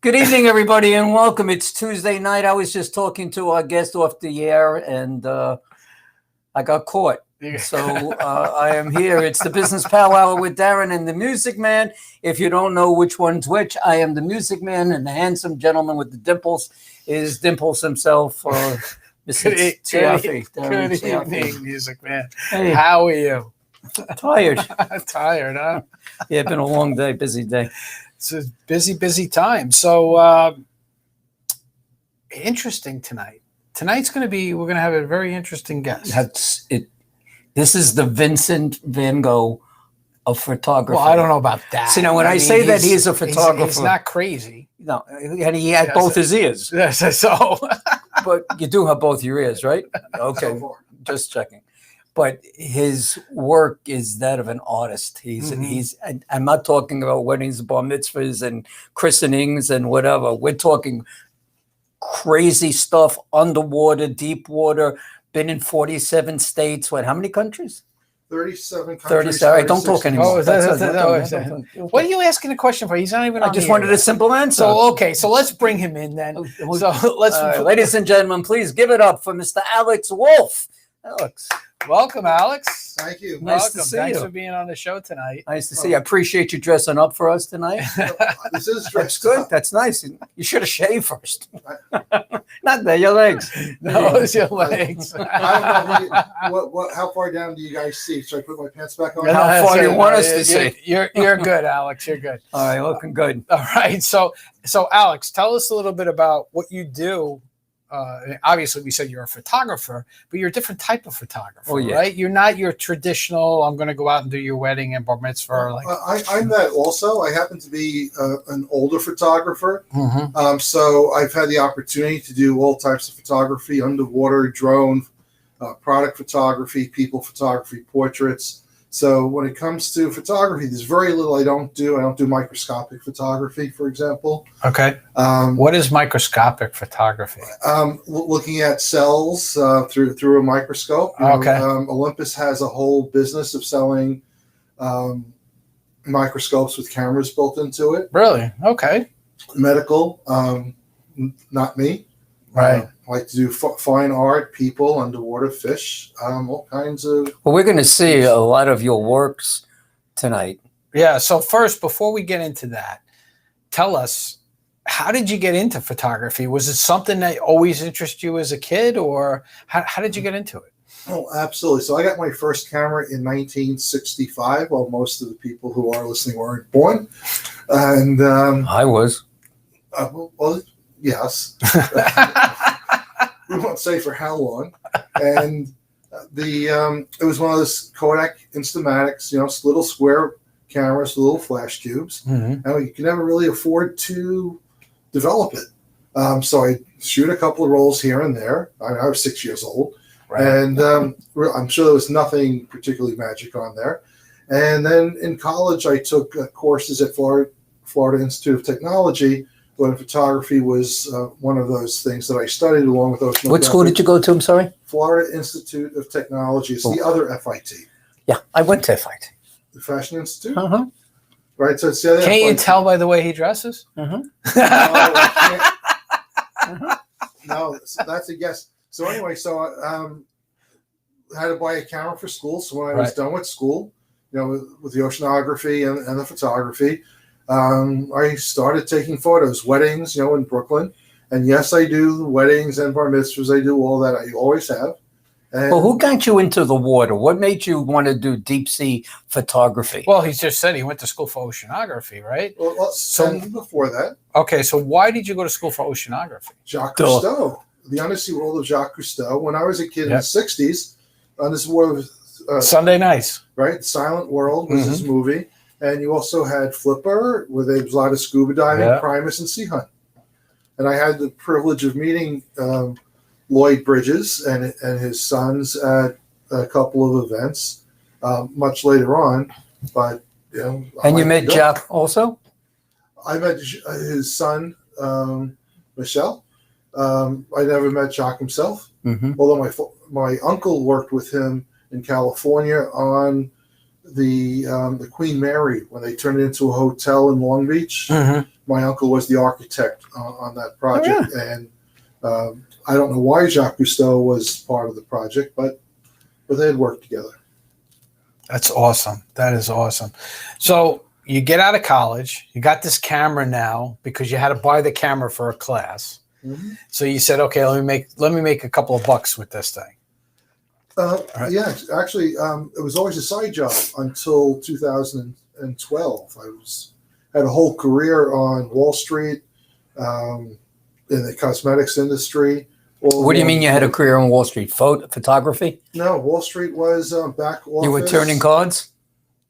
Good evening, everybody, and welcome. It's Tuesday night. I was just talking to our guest off the air, and I got caught. So I am here. It's the Business Powwow with Darren and the Music Man. If you don't know which one's which, I am the Music Man, and the handsome gentleman with the dimples is Dimples himself. Good evening, Music Man. Hey. How are you? Tired. Tired, huh? Yeah, it's been a long day, busy day. It's a busy time. So interesting tonight. Tonight's going to be, we're going to have a very interesting guest. That's it. This is the Vincent Van Gogh of photography. Well, I don't know about that. See, now when I say that he's a photographer, he's not crazy. No, and he had both his ears. Yes, so. But you do have both your ears, right? Okay, just checking. But his work is that of an artist. I'm not talking about weddings, bar mitzvahs, and christenings and whatever. We're talking crazy stuff, underwater, deep water, been in 47 states. How many countries? 37 countries. 37. All right, don't talk anymore. What are you asking the question for? He's not even on. I just wanted a simple answer. So, okay, so let's bring him in then. Ladies and gentlemen, please give it up for Mr. Alex Wolff. Alex. Welcome, Alex. Thank you. Nice to see Thanks you. for being on the show tonight. Nice to see you. I appreciate you dressing up for us tonight. This is That's good. That's nice. You should have shaved first. Not there, your legs. No, it's your legs. I don't know how far down do you guys see? Should I put my pants back on? How far do you want us to see? You're good, Alex. You're good. All right, looking good. All right. So Alex, tell us a little bit about what you do. Obviously, we said you're a photographer, but you're a different type of photographer, right? You're not your traditional, I'm going to go out and do your wedding and bar mitzvah. I'm that also. I happen to be an older photographer. So I've had the opportunity to do all types of photography, underwater, drone, product photography, people photography, portraits. So when it comes to photography, there's very little I don't do. I don't do microscopic photography, for example. Okay. What is microscopic photography? Looking at cells through a microscope. Okay. Olympus has a whole business of selling microscopes with cameras built into it. Really? Okay. Medical, not me. Right. I like to do fine art, people, underwater, fish, all kinds of. Well, we're going to see a lot of your works tonight. Yeah. So first, before we get into that, tell us, how did you get into photography? Was it something that always interested you as a kid, or how did you get into it? Oh, absolutely. So I got my first camera in 1965. Well, most of the people who are listening weren't born. And I was. Well, yes. We won't say for how long. And it was one of those Kodak Instamatics, little square cameras, little flash cubes. And you could never really afford to develop it. So I shoot a couple of rolls here and there. I was 6 years old. Right. And I'm sure there was nothing particularly magic on there. And then in college, I took courses at Florida Institute of Technology, when photography was one of those things that I studied along with oceanography. What school did you go to? I'm sorry? Florida Institute of Technology. It's the other FIT. Yeah, I went to FIT. The Fashion Institute? Right, so it's the other Can't FIT. you tell by the way he dresses? No, so that's a guess. So anyway, I had to buy a camera for school. So when I was done with school, with the oceanography and the photography, I started taking photos, weddings, in Brooklyn. And yes, I do weddings and bar mitzvahs. I do all that. I always have. And well, who got you into the water? What made you want to do deep sea photography? Well, he just said he went to school for oceanography, right? Well, so before that. Okay, so why did you go to school for oceanography? Jacques Cousteau, the undersea world of Jacques Cousteau. When I was a kid in the 60s, on this world of Sunday nights. Right? Silent World was his movie. And you also had Flipper, where there was a lot of scuba diving, Primus, and Sea Hunt. And I had the privilege of meeting Lloyd Bridges and his sons at a couple of events much later on. But and you met Jacques also? I met his son, Michel. I never met Jacques himself, although my uncle worked with him in California on the Queen Mary when they turned it into a hotel in Long Beach. my uncle was the architect on that project, and I don't know why Jacques Cousteau was part of the project, but they had worked together. That's awesome. That is awesome. So you get out of college, you got this camera now because you had to buy the camera for a class. Mm-hmm. So you said, okay, let me make a couple of bucks with this thing. Right. Yeah, actually, it was always a side job until 2012. I had a whole career on Wall Street, in the cosmetics industry. What do you mean you had a career on Wall Street? Photography? No, Wall Street was back office. You were turning cards?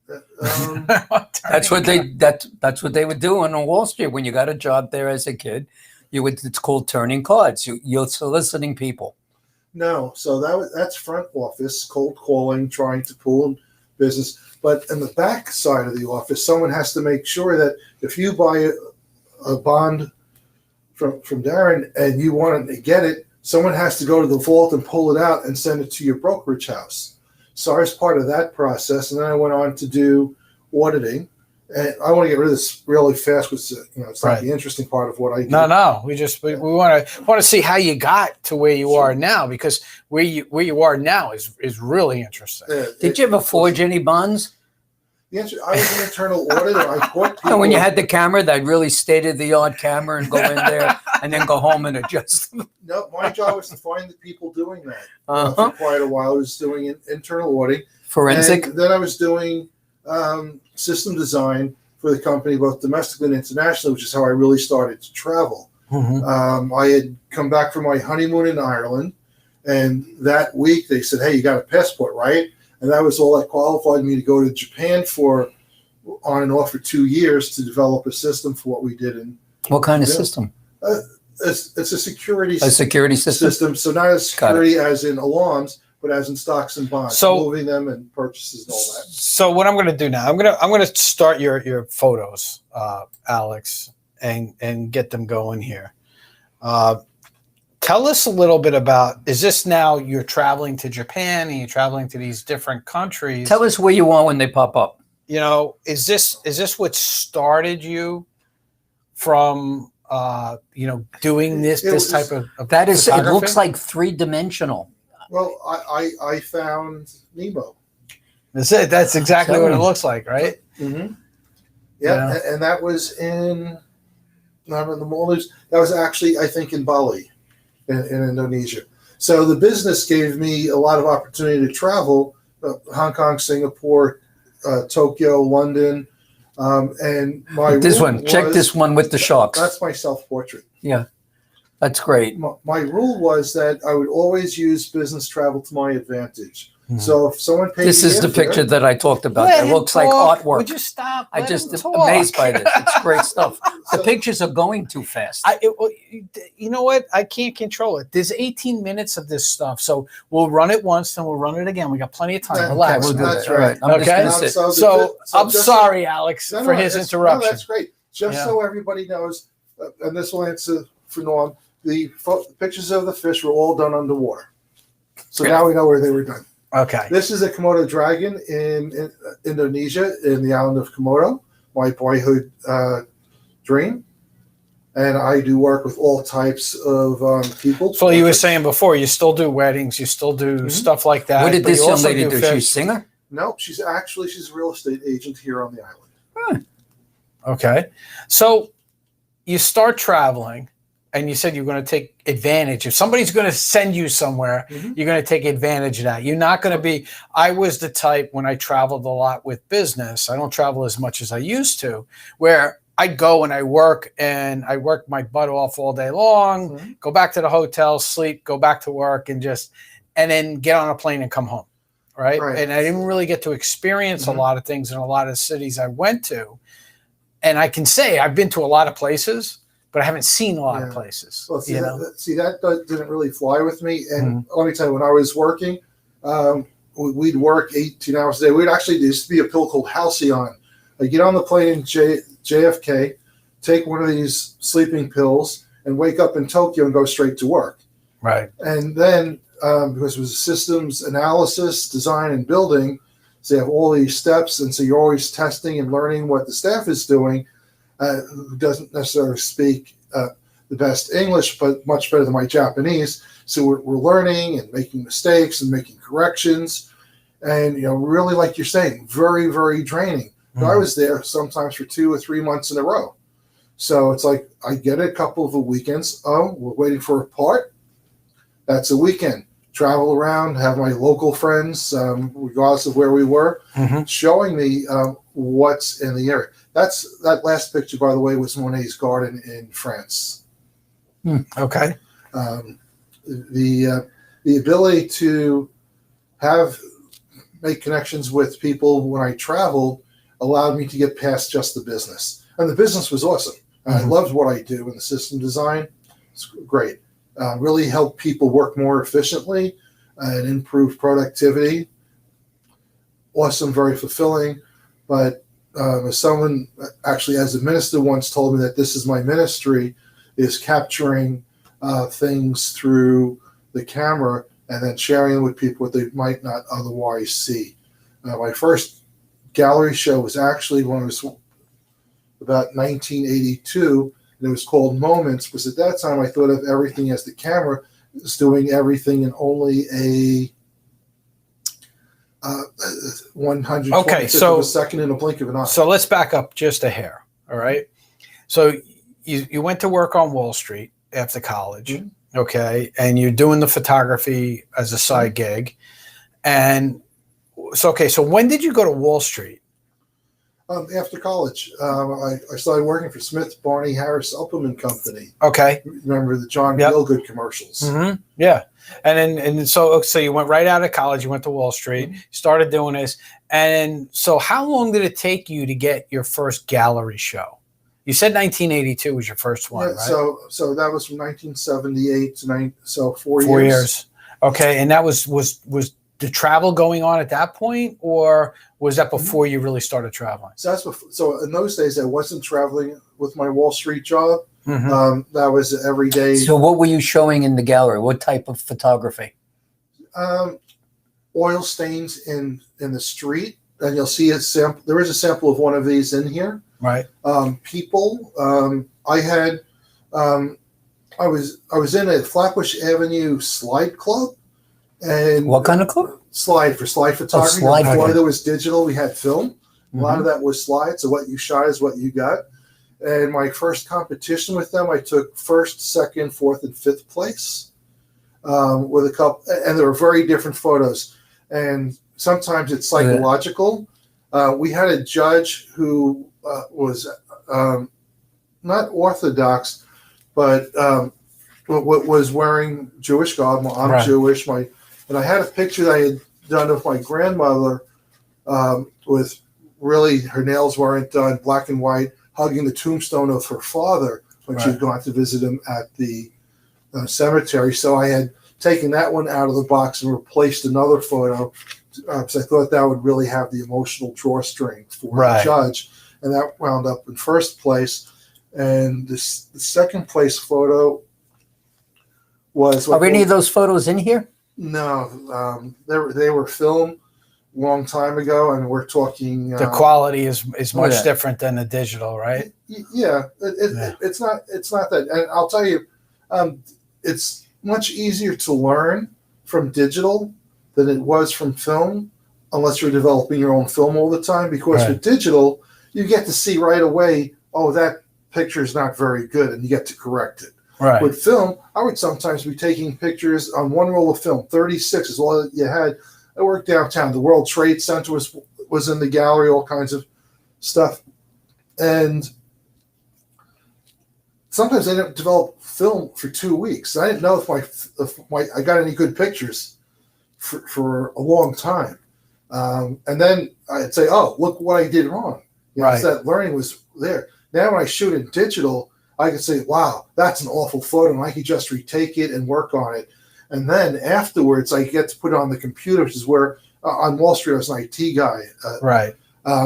That's what they were doing on Wall Street. When you got a job there as a kid, it's called turning cards. You're soliciting people. No, so that's front office, cold calling, trying to pull business. But in the back side of the office, someone has to make sure that if you buy a bond from Darren and you want to get it, someone has to go to the vault and pull it out and send it to your brokerage house. So I was part of that process, and then I went on to do auditing. And I want to get rid of this really fast because it's not the interesting part of what I do. No, we want to see how you got to where you are now, because where you are now is really interesting. Did you ever forge any bonds? The answer, I was an internal auditor. I caught people. And when you had the camera, that really state-of-the-art camera, and go in there and then go home and adjust them. No, my job was to find the people doing that. For quite a while, I was doing internal auditing. Forensic? And then I was doing system design for the company, both domestically and internationally, which is how I really started to travel. Mm-hmm. I had come back from my honeymoon in Ireland, and that week they said, hey, you got a passport, right? And that was all that qualified me to go to Japan on and off for 2 years to develop a system for what we did. What kind of system? It's a security system. So not as security as in alarms, but as in stocks and bonds, so moving them and purchases and all that. So what I'm going to do now, I'm going to start your photos, Alex, and get them going here. Tell us a little bit about, is this now you're traveling to Japan and you're traveling to these different countries? Tell us where you are when they pop up. Is this what started you from, doing this type of that is, photography? It looks like three-dimensional. Well, I found Nemo. That's it. That's exactly what it looks like, right? Mm-hmm. Yeah, and that was not in the Maldives. That was actually, I think, in Bali, in Indonesia. So the business gave me a lot of opportunity to travel: Hong Kong, Singapore, Tokyo, London, and check this one with the sharks. That's my self-portrait. Yeah. That's great. My rule was that I would always use business travel to my advantage. Mm-hmm. So if someone paid this is the picture that I talked about. It looks like artwork. Would you stop? I just am amazed by this. It's great stuff. The pictures are going too fast. You know what? I can't control it. There's 18 minutes of this stuff. So we'll run it once, then we'll run it again. We got plenty of time. Relax. We'll do that's that. Right. I'm okay. Just gonna sit. So I'm sorry, Alex, for his interruption. No, that's great. Just so everybody knows, and this will answer for Norm, the pictures of the fish were all done underwater. So now we know where they were done. Okay. This is a Komodo dragon in Indonesia, in the island of Komodo, my boyhood dream. And I do work with all types of people. So you were saying before, you still do weddings, you still do stuff like that. What did this young lady do? She's a singer? No, she's a real estate agent here on the island. Okay. So you start traveling. And you said you're going to take advantage. If somebody's going to send you somewhere, you're going to take advantage of that. You're not going to be, I was the type when I traveled a lot with business, I don't travel as much as I used to, where I'd go and I work my butt off all day long, go back to the hotel, sleep, go back to work and then get on a plane and come home. Right. And I didn't really get to experience a lot of things in a lot of cities I went to. And I can say I've been to a lot of places, but I haven't seen a lot of places. Well, that didn't really fly with me. And let me tell you, when I was working, we'd work 18 hours a day. There used to be a pill called Halcyon. I'd get on the plane in JFK, take one of these sleeping pills, and wake up in Tokyo and go straight to work. Right. And then, because it was systems analysis, design, and building, so you have all these steps, and so you're always testing and learning what the staff is doing. who doesn't necessarily speak the best English, but much better than my Japanese. So we're learning and making mistakes and making corrections. And, really, like you're saying, very, very draining. But I was there sometimes for 2 or 3 months in a row. So it's like I get a couple of the weekends. Oh, we're waiting for a part. That's a weekend. Travel around, have my local friends, regardless of where we were, showing me what's in the area. That last picture, by the way, was Monet's garden in France. Okay. The ability to make connections with people when I traveled allowed me to get past just the business. And the business was awesome. I loved what I do in the system design. It's great. Really helped people work more efficiently and improve productivity. Awesome, very fulfilling. But as someone, actually as a minister once told me, that this is my ministry, is capturing things through the camera and then sharing them with people what they might not otherwise see. My first gallery show was actually when I was about 1982, and it was called Moments, because at that time I thought of everything as the camera is doing everything in only a 125th of a second in a blink of an eye. So let's back up just a hair, all right? So you went to work on Wall Street after college, okay, and you're doing the photography as a side gig. And so, okay, so when did you go to Wall Street? After college, I started working for Smith, Barney, Harris Supplement Company. Okay. Remember the John Gielgud commercials? Yeah. And so you went right out of college, you went to Wall Street, started doing this. And so how long did it take you to get your first gallery show? You said 1982 was your first one, right? So that was from 1978 to 4 years. 4 years. Okay. And that was the travel going on at that point, or was that before you really started traveling? So that's before, so in those days, I wasn't traveling with my Wall Street job. That was every day. So what were you showing in the gallery? What type of photography? Oil stains in the street, and you'll see a sample. There is a sample of one of these in here. Right. People. I had. I was in a Flatbush Avenue slide club. And what kind of club? Slide photography. Before there was digital, we had film. A lot of that was slide. So what you shot is what you got. And my first competition with them, I took first, second, fourth, and fifth place with a couple. And there were very different photos. And sometimes it's psychological. We had a judge who was not Orthodox, but was wearing Jewish garb. I'm Jewish. And I had a picture that I had done of my grandmother with really, her nails weren't done, black and white, hugging the tombstone of her father when she had gone to visit him at the cemetery. So I had taken that one out of the box and replaced another photo because I thought that would really have the emotional drawstring for the judge. And that wound up in first place. And the second place photo was... Are any of those photos in here? No, they were filmed a long time ago, and we're talking. The quality is much different than the digital, right? Yeah, it's not that. And I'll tell you, it's much easier to learn from digital than it was from film, unless you're developing your own film all the time. Because with digital, you get to see right away, oh, that picture is not very good, and you get to correct it. Right. With film, I would sometimes be taking pictures on one roll of film. 36 is all that you had. I worked downtown. The World Trade Center was in the gallery, all kinds of stuff. And sometimes I didn't develop film for 2 weeks. I didn't know if I got any good pictures for a long time. And then I'd say, oh, look what I did wrong. So that learning was there. Now when I shoot in digital, I could say, wow, that's an awful photo, and I could just retake it and work on it. And then afterwards, I get to put it on the computer, which is where on Wall Street I was an IT guy.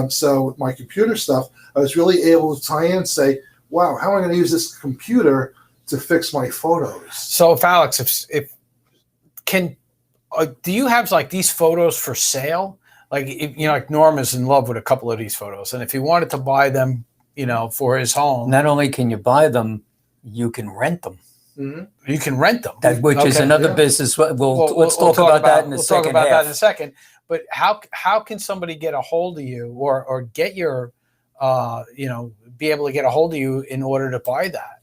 So with my computer stuff, I was really able to tie in and say, wow, how am I going to use this computer to fix my photos? So if Alex, do you have like these photos for sale? Like, like Norm is in love with a couple of these photos, and if he wanted to buy them, for his home. Not only can you buy them, you can rent them. You can rent them, which is another business. Let's talk about that in a second. Talk about that in a second. But how can somebody get a hold of you or get your, be able to get a hold of you in order to buy that?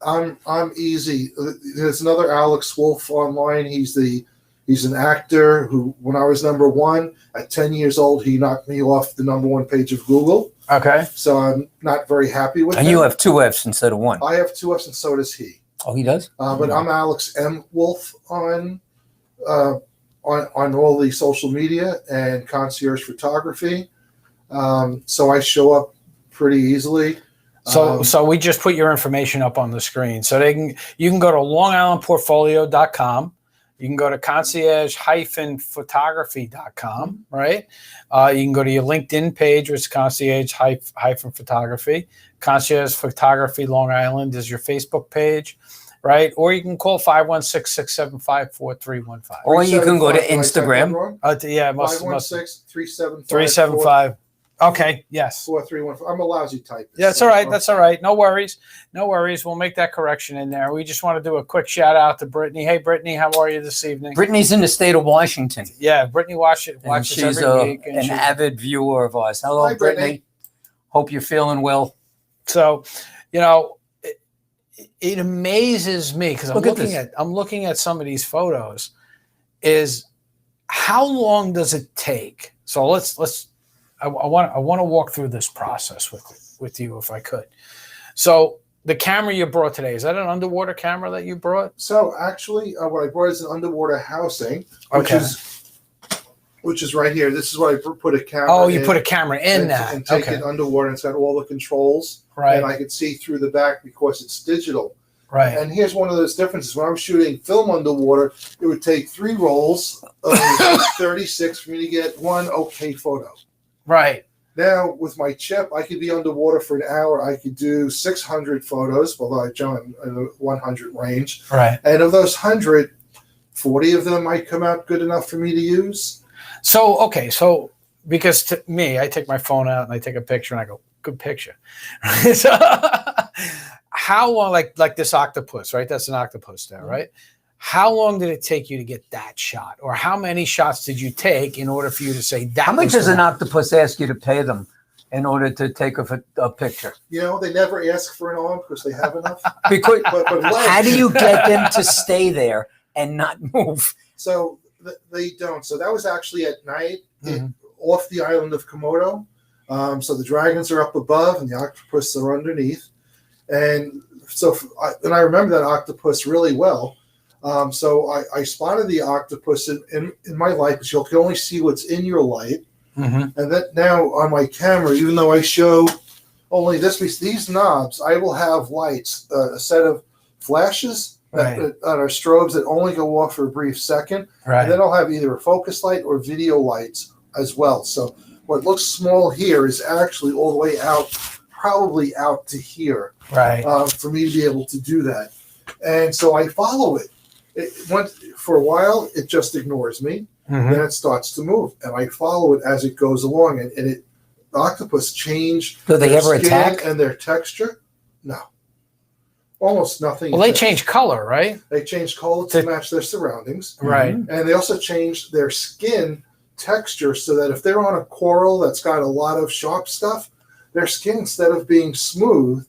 I'm easy. There's another Alex Wolff online. He's an actor who, when I was number one at 10 years old, he knocked me off the number one page of Google. Okay. So I'm not very happy with And him. you have 2 Fs instead of 1. I have 2 Fs, and so does he. Oh, he does? But I'm Alex M. Wolff on all the social media and Concierge Photography. So I show up pretty easily. So we just put your information up on the screen. So you can go to longislandportfolio.com. You can go to concierge-photography.com, right? You can go to your LinkedIn page, which is concierge-photography. Concierge Photography Long Island is your Facebook page, right? Or you can call 516-675-4315. Or you can go to Instagram. Yeah, 516-375. Okay, yes. 4315. I'm a lousy typist. Yeah, that's all right. That's all right. No worries. No worries. We'll make that correction in there. We just want to do a quick shout out to Brittany. Hey, Brittany, how are you this evening? Brittany's in the state of Washington. Yeah, Brittany watches she's every week. An avid viewer of ours. Hello, Hi, Brittany. Brittany. Hope you're feeling well. So, it amazes me because I'm looking at some of these photos. Is how long does it take? So I want to walk through this process with you if I could. So the camera you brought today, is that an underwater camera that you brought? So actually, what I brought is an underwater housing, which is right here. This is what I put a camera. Oh, you put a camera in that and take it underwater. And it's got all the controls, right? And I can see through the back because it's digital. Right. And here's one of those differences. When I was shooting film underwater, it would take 3 rolls of 36 for me to get one okay photo. Right. Now, with my chip, I could be underwater for an hour. I could do 600 photos, although I jump in the 100 range. Right. And of those 100, 40 of them might come out good enough for me to use. So because to me, I take my phone out and I take a picture and I go, good picture. So, how long, like this octopus, right? That's an octopus there, right? How long did it take you to get that shot? Or how many shots did you take in order for you to say that? How much does an octopus ask you to pay them in order to take a picture? They never ask for an arm because they have enough. Because how do you get them to stay there and not move? So they don't. So that was actually at night off the island of Komodo. So the dragons are up above and the octopus are underneath. And so I remember that octopus really well. So I spotted the octopus in my light because you can only see what's in your light. And that now on my camera, even though I show only these knobs, I will have lights, a set of flashes that are strobes that only go off for a brief second. Right. And then I'll have either a focus light or video lights as well. So what looks small here is actually all the way out, probably out to here. Right. For me to be able to do that. And so I follow it. For a while, it just ignores me. Then it starts to move, and I follow it as it goes along. And the octopus change. Do they ever attack? And their texture? No, almost nothing. Well, they change color, right? They change color to match their surroundings, right? And they also change their skin texture so that if they're on a coral that's got a lot of sharp stuff, their skin, instead of being smooth,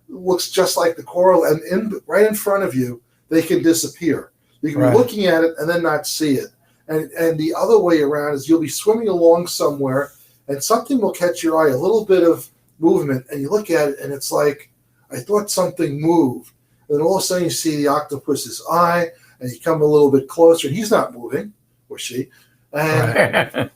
looks just like the coral, and right in front of you, they can disappear. You can be looking at it and then not see it. And the other way around is you'll be swimming along somewhere and something will catch your eye, a little bit of movement, and you look at it and it's like, I thought something moved. And then all of a sudden you see the octopus's eye and you come a little bit closer and he's not moving, or she. And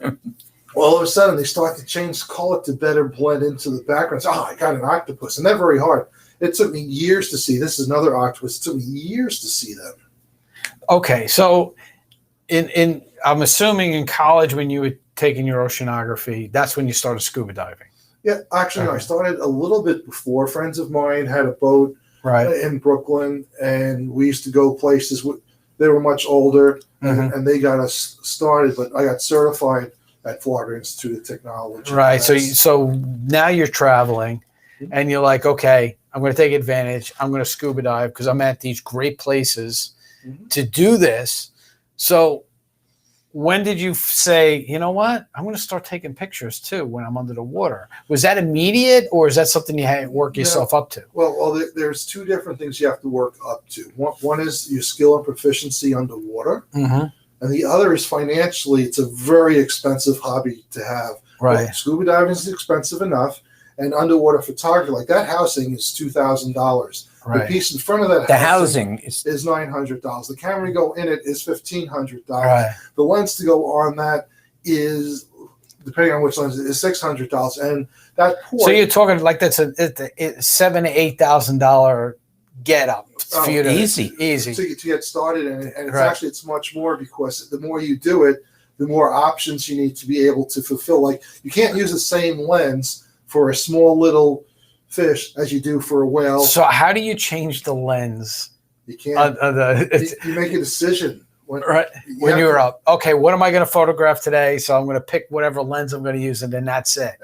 all of a sudden they start to change color to better blend into the background. So, I got an octopus. And they're very hard. It took me years to see. This is another octopus. It took me years to see them. Okay, so I'm assuming in college when you were taking your oceanography, that's when you started scuba diving. Yeah, actually, no, I started a little bit before. Friends of mine had a boat in Brooklyn, and we used to go places. They were much older, and they got us started. But I got certified at Florida Institute of Technology. Right. So now you're traveling. and you're like, okay, I'm going to take advantage. I'm going to scuba dive because I'm at these great places to do this. So when did you say, you know what, I'm going to start taking pictures too when I'm under the water? Was that immediate, or is that something you had to work yourself up to? Well, there's two different things you have to work up to. One is your skill and proficiency underwater, and the other is financially. It's a very expensive hobby to have. Right. Well, scuba diving is expensive enough, and underwater photography, like that housing is $2,000. Right. The piece in front of that The housing is $900. The camera to go in it is $1,500. Right. The lens to go on that is, depending on which lens, is $600. And that port. So you're talking like that's a $7,000 to $8,000 get up for you to easy. to get started in it. And it's Right. actually, it's much more, because the more you do it, the more options you need to be able to fulfill. Like, you can't use the same lens for a small little fish as you do for a whale. So how do you change the lens? You can't. You make a decision when you're up. Okay, what am I going to photograph today? So I'm going to pick whatever lens I'm going to use, and then that's it.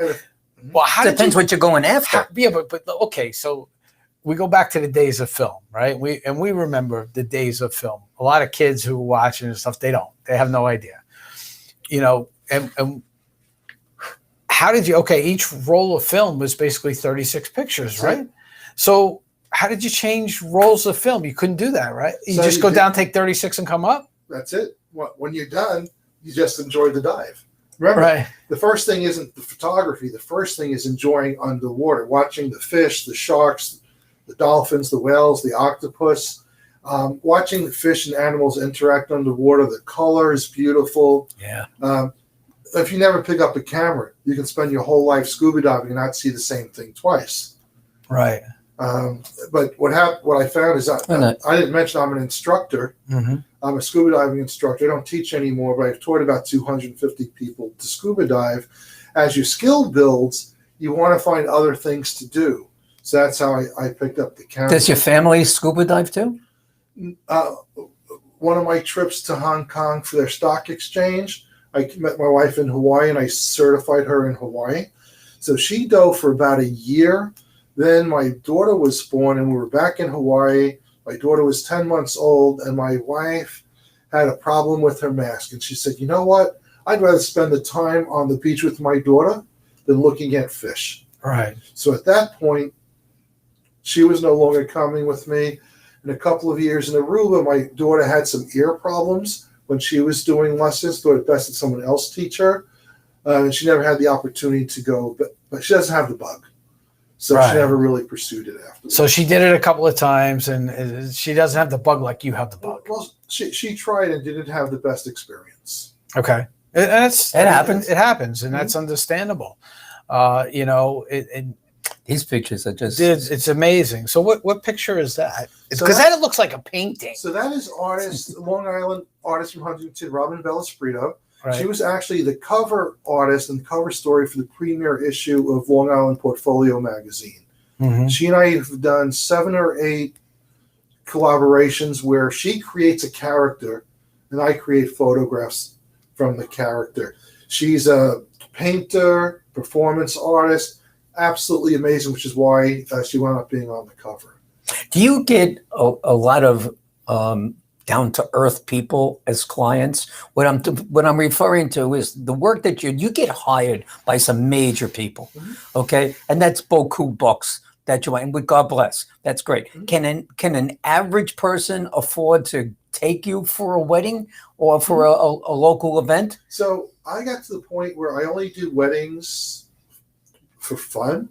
Well, how depends what you're going after. But okay. So we go back to the days of film, right? We remember the days of film. A lot of kids who are watching and stuff, they have no idea, and how did you, each roll of film was basically 36 pictures, right? So how did you change rolls of film? You couldn't do that, right? You just go down, take 36 and come up? That's it. When you're done, you just enjoy the dive. Remember, the first thing isn't the photography. The first thing is enjoying underwater, watching the fish, the sharks, the dolphins, the whales, the octopus, watching the fish and animals interact underwater. The color is beautiful. Yeah. If you never pick up a camera, you can spend your whole life scuba diving and not see the same thing twice. Right. But what I found is I didn't mention I'm an instructor. I'm a scuba diving instructor. I don't teach anymore, but I've taught about 250 people to scuba dive. As your skill builds, you want to find other things to do. So that's how I picked up the camera. Does your family scuba dive too? One of my trips to Hong Kong for their stock exchange, I met my wife in Hawaii, and I certified her in Hawaii. So she dove for about a year. Then my daughter was born, and we were back in Hawaii. My daughter was 10 months old, and my wife had a problem with her mask. And she said, you know what? I'd rather spend the time on the beach with my daughter than looking at fish. Right. So at that point, she was no longer coming with me. In a couple of years in Aruba, my daughter had some ear problems when she was doing lessons. Thought it best that someone else teach her. And she never had the opportunity to go, but she doesn't have the bug. So she never really pursued it after. So she did it a couple of times, and she doesn't have the bug like you have the bug. Well, she tried and didn't have the best experience. Okay. It happens. It happens, and that's understandable. These pictures are just... It's amazing. So what picture is that? Because that looks like a painting. So that is Long Island artist from Huntington, Robin Bellasprito. Right. She was actually the cover artist and cover story for the premiere issue of Long Island Portfolio magazine. She and I have done 7 or 8 collaborations where she creates a character and I create photographs from the character. She's a painter, performance artist, absolutely amazing, which is why she wound up being on the cover. Do you get a lot of down-to-earth people as clients? What I'm referring to is the work that you get hired by some major people, okay? And that's beaucoup bucks that you want, and with God bless, that's great. Can an average person afford to take you for a wedding or for a local event? So I got to the point where I only do weddings for fun,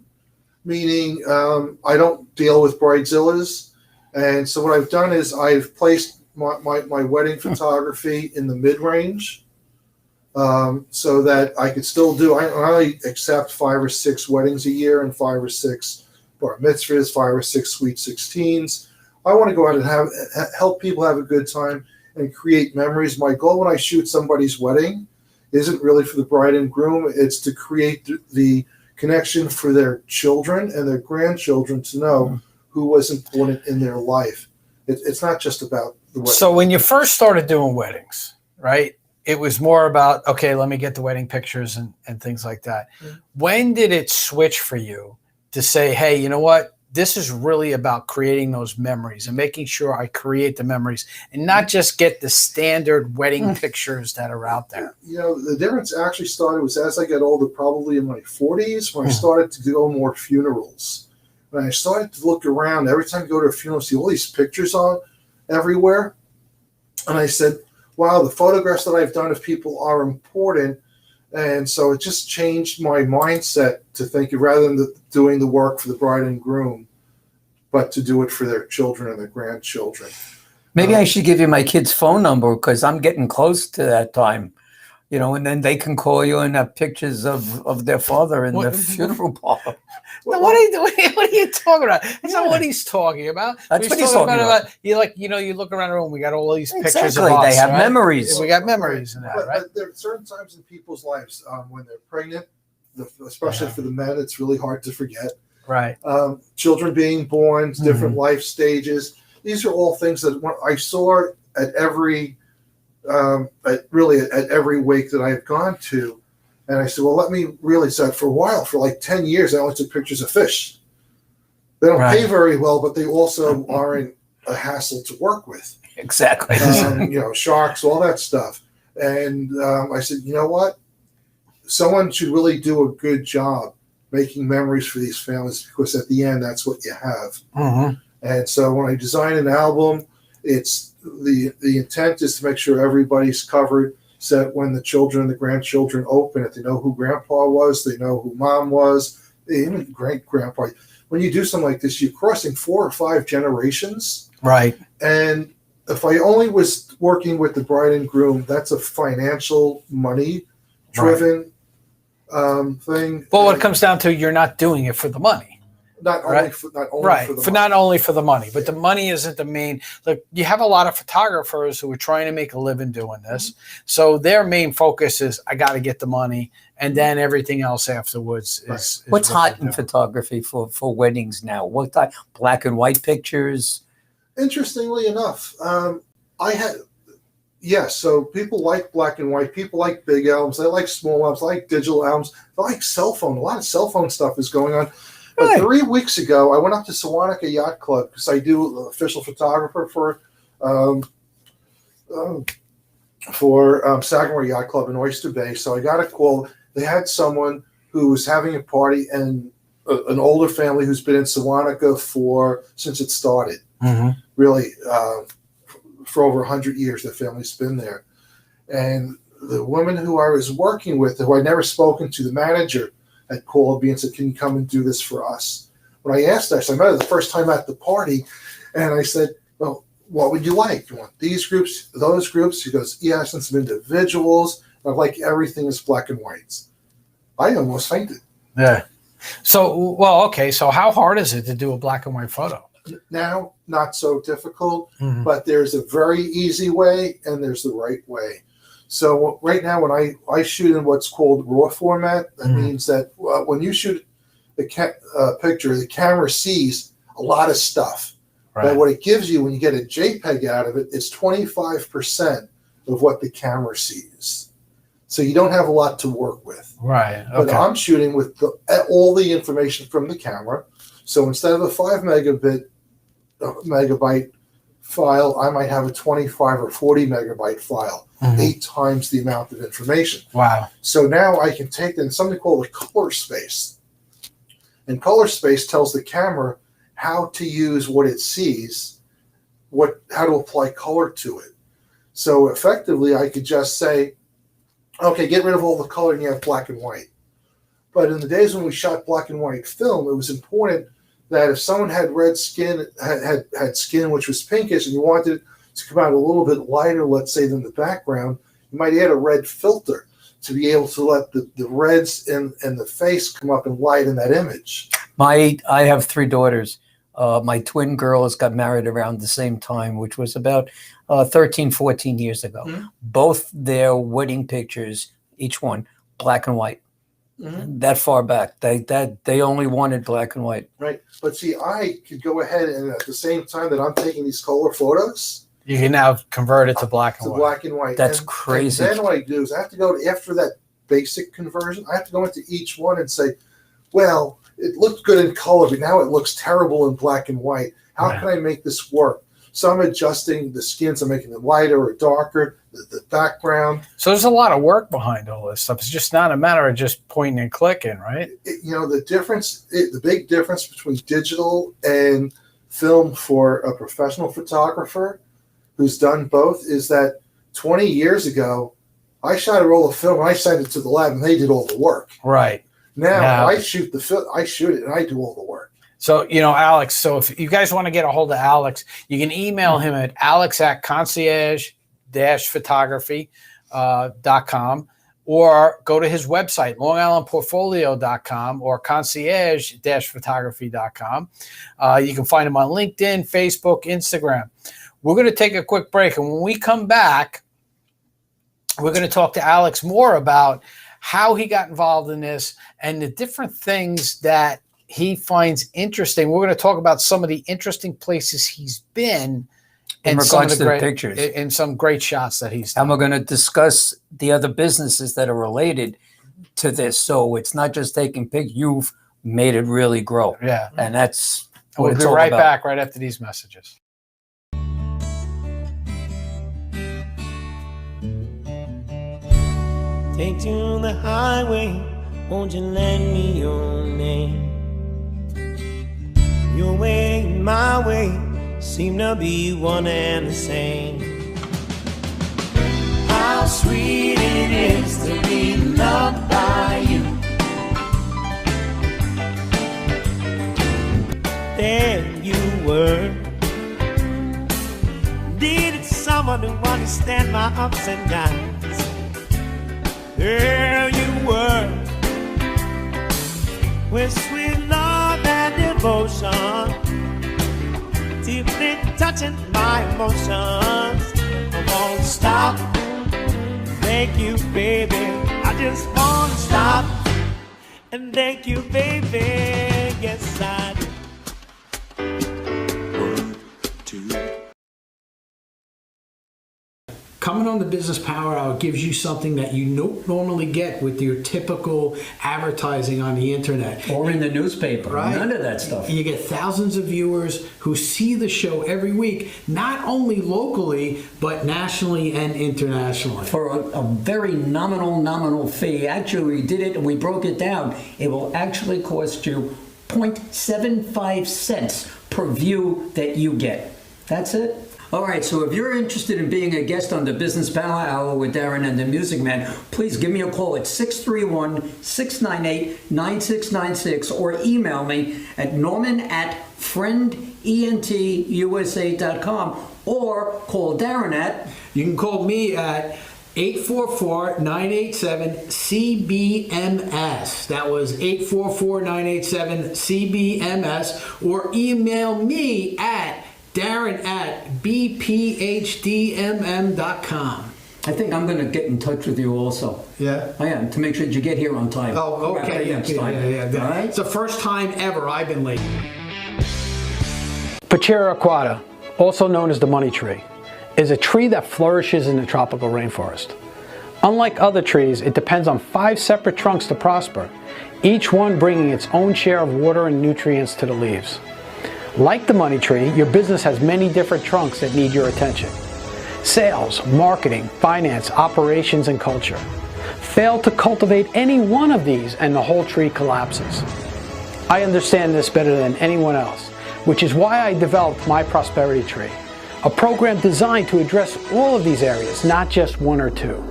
meaning I don't deal with bridezillas. And so what I've done is I've placed my wedding photography in the mid-range so that I could still do, I only accept 5 or 6 weddings a year and 5 or 6 bar mitzvahs, 5 or 6 sweet 16s. I want to go out and help people have a good time and create memories. My goal when I shoot somebody's wedding isn't really for the bride and groom. It's to create the connection for their children and their grandchildren to know who was important in their life. It's not just about the wedding. So when you first started doing weddings, right, it was more about, okay, let me get the wedding pictures and things like that. When did it switch for you to say, hey, you know what? This is really about creating those memories and making sure I create the memories and not just get the standard wedding pictures that are out there. You know, the difference actually started was as I got older, probably in my 40s, when I started to go more funerals. When I started to look around, every time I go to a funeral, see all these pictures on everywhere. And I said, wow, the photographs that I've done of people are important. And so it just changed my mindset to think rather than doing the work for the bride and groom, but to do it for their children and their grandchildren. Maybe I should give you my kid's phone number because I'm getting close to that time, you know, and then they can call you and have pictures of their father in the funeral parlor. What are you talking about? That's not what he's talking about. That's what he's talking about. You look around the room. We got all these pictures Exactly. of us. They have right? memories. We got memories in that, But, right? but there are certain times in people's lives when they're pregnant, especially for the men, it's really hard to forget. Right. Children being born, different life stages. These are all things that I saw at every wake that I've gone to. And I said, well, let me really say for a while, for like 10 years, I only took pictures of fish. They don't pay very well, but they also aren't a hassle to work with. Exactly. You know, sharks, all that stuff. And I said, you know what? Someone should really do a good job making memories for these families because at the end, that's what you have. And so when I design an album, it's the intent is to make sure everybody's covered. So that when the children and the grandchildren open it, they know who grandpa was, they know who mom was, even great grandpa. When you do something like this, you're crossing 4 or 5 generations. Right. And if I only was working with the bride and groom, that's a financial, money-driven thing. But what it comes down to, you're not doing it for the money. Not only for the money. Not only for the money, but the money isn't the main. Look, you have a lot of photographers who are trying to make a living doing this, so their main focus is I got to get the money, and then everything else afterwards is What's hot in photography for weddings now? What type? Black and white pictures? Interestingly enough, so people like black and white. People like big albums. They like small albums. They like digital albums. They like cell phone. A lot of cell phone stuff is going on. But 3 weeks ago, I went up to Sewanaka Yacht Club because I do official photographer for Sagamore Yacht Club in Oyster Bay. So I got a call. They had someone who was having a party and an older family who's been in Sewanaka since it started. Really, for over 100 years, the family's been there. And the woman who I was working with, who I'd never spoken to, the manager, had called me and said, can you come and do this for us? When I asked her, so I met her the first time at the party, and I said, well, what would you like? You want these groups, those groups? She goes, yeah, since I'm individuals, I like everything is black and whites. I almost fainted. Yeah. So how hard is it to do a black and white photo? Now, not so difficult, but there's a very easy way and there's the right way. So right now, when I shoot in what's called RAW format, that means that when you shoot the picture, the camera sees a lot of stuff. Right. But what it gives you when you get a JPEG out of it, it's 25% of what the camera sees. So you don't have a lot to work with. Right. Okay. But I'm shooting with all the information from the camera. So instead of a 5 megabyte file, I might have a 25 or 40 megabyte file, 8 times the amount of information. Wow. So now I can take something called a color space. And color space tells the camera how to use what it sees, how to apply color to it. So effectively, I could just say, okay, get rid of all the color and you have black and white. But in the days when we shot black and white film, it was important that if someone had red skin, had skin which was pinkish, and you wanted it to come out a little bit lighter, let's say, than the background, you might add a red filter to be able to let the reds and the face come up and lighten that image. I have 3 daughters. My twin girls got married around the same time, which was about 13, 14 years ago. Both their wedding pictures, each one, black and white. That far back, they only wanted black and white. Right, but see, I could go ahead and at the same time that I'm taking these color photos, you can now convert it to black and white. Black and white. That's crazy. And then what I do is I have to go after that basic conversion. I have to go into each one and say, well, it looked good in color, but now it looks terrible in black and white. How can I make this work? So I'm adjusting the skins. I'm making it lighter or darker, the background. So there's a lot of work behind all this stuff. It's just not a matter of just pointing and clicking, right? The big difference between digital and film for a professional photographer who's done both is that 20 years ago, I shot a roll of film and I sent it to the lab and they did all the work. Right. Now I shoot the film, I shoot it and I do all the work. So, Alex, so if you guys want to get a hold of Alex, you can email him at alex@concierge-photography.com or go to his website, longislandportfolio.com or concierge-photography.com. You can find him on LinkedIn, Facebook, Instagram. We're going to take a quick break. And when we come back, we're going to talk to Alex more about how he got involved in this and the different things that he finds interesting. We're going to talk about some of the interesting places he's been in regards to the pictures and some great shots that he's done. And we're going to discuss the other businesses that are related to this. So it's not just taking pictures. You've made it really grow. Yeah. And that's what we'll it's be all right about. back right after these messages. Take to the highway, won't you lend me your name? Your way and my way seem to be one and the same. How sweet it is to be loved by you. There you were. Needed someone to understand my ups and downs. There you were, with sweet love and devotion, deeply touching my emotions. I won't stop. Thank you, baby. I just won't stop. And thank you, baby. Yes, I do. 1, 2. Coming on the Business Power Hour gives you something that you don't normally get with your typical advertising on the internet. Or in the newspaper. Right? None of that stuff. You get thousands of viewers who see the show every week, not only locally, but nationally and internationally. For a very nominal fee. Actually, we did it and we broke it down. It will actually cost you 0.75 cents per view that you get. That's it. All right, so if you're interested in being a guest on the Business Power Hour with Darren and the Music Man, please give me a call at 631-698-9696 or email me at norman@friendentusa.com or call Darren at... You can call me at 844-987-CBMS. That was 844-987-CBMS, or email me at Darren@bphdmm.com. I think I'm going to get in touch with you also. Yeah? I am, to make sure that you get here on time. Oh, okay. Next time. Yeah. All right? It's the first time ever I've been late. Pachira aquata, also known as the money tree, is a tree that flourishes in the tropical rainforest. Unlike other trees, it depends on 5 separate trunks to prosper, each one bringing its own share of water and nutrients to the leaves. Like the money tree, your business has many different trunks that need your attention. Sales, marketing, finance, operations, and culture. Fail to cultivate any one of these and the whole tree collapses. I understand this better than anyone else, which is why I developed My Prosperity Tree, a program designed to address all of these areas, not just 1 or 2.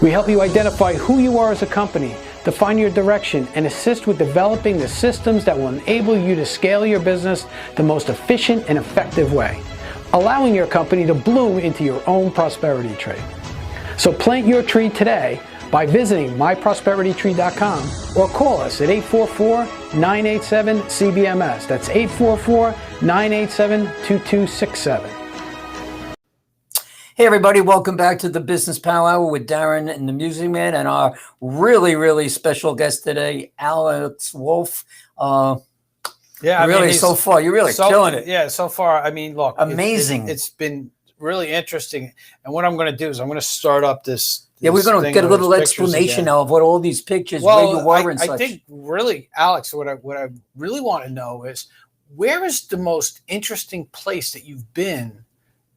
We help you identify who you are as a company, define your direction, and assist with developing the systems that will enable you to scale your business the most efficient and effective way, allowing your company to bloom into your own prosperity tree. So plant your tree today by visiting myprosperitytree.com or call us at 844-987-CBMS. That's 844-987-2267. Hey everybody, welcome back to the Business Power Hour with Darren and the Music Man and our really special guest today, Alex Wolff. Really, so far, you're really killing it. Yeah, so far, I mean, look. Amazing. It's been really interesting. And what I'm going to do is I'm going to start up this Yeah, we're this going to thing get a of little his pictures explanation again. now of what all these pictures, where you Well, were and I such. think really, Alex, what I really want to know is, where is the most interesting place that you've been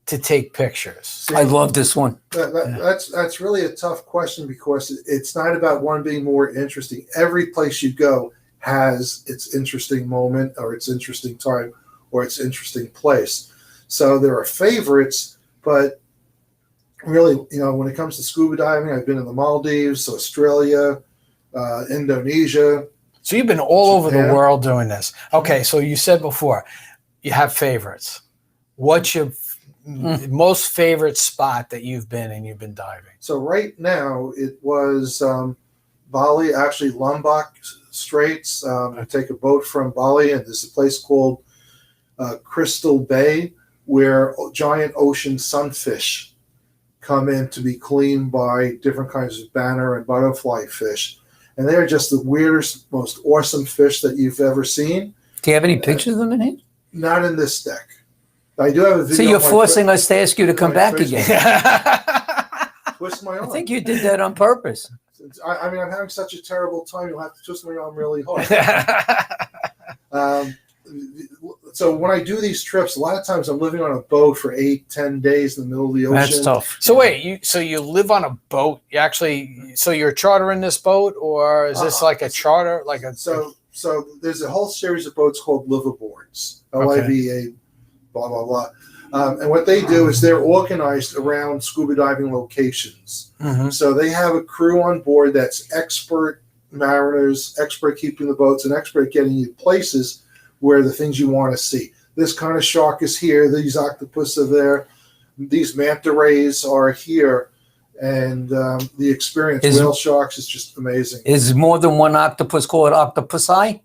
to take pictures? I love this one. That's really a tough question, because it's not about one being more interesting. Every place you go has its interesting moment, or its interesting time, or its interesting place. So there are favorites, but really, when it comes to scuba diving, I've been in the Maldives, Australia, Indonesia. So you've been all over the Japan. world doing this. Okay, so you said before you have favorites. What's your most favorite spot that you've been diving? So right now it was Bali, actually Lombok Straits. I take a boat from Bali, and there's a place called Crystal Bay, where giant ocean sunfish come in to be cleaned by different kinds of banner and butterfly fish. And they're just the weirdest, most awesome fish that you've ever seen. Do you have any pictures of them in here? Not in this deck. I do have a video. See, you're of my forcing us to ask you to come my back fish- again. Twist my I arm. think you did that on purpose. I mean, I'm having such a terrible time. You'll have to twist my arm really hard. So when I do these trips, a lot of times I'm living on a boat for 8-10 days in the middle of the ocean. That's tough. So wait, you live on a boat? You actually, so you're chartering this boat, or is this like a charter, like a? So there's a whole series of boats called liveaboards, LIVA, blah blah blah. And what they do is they're organized around scuba diving locations. Mhm. So they have a crew on board that's expert mariners, expert keeping the boats, and expert getting you places where the things you want to see. This kind of shark is here. These octopus are there. These manta rays are here. And the experience, whale sharks, is just amazing. Is more than one octopus called octopusi?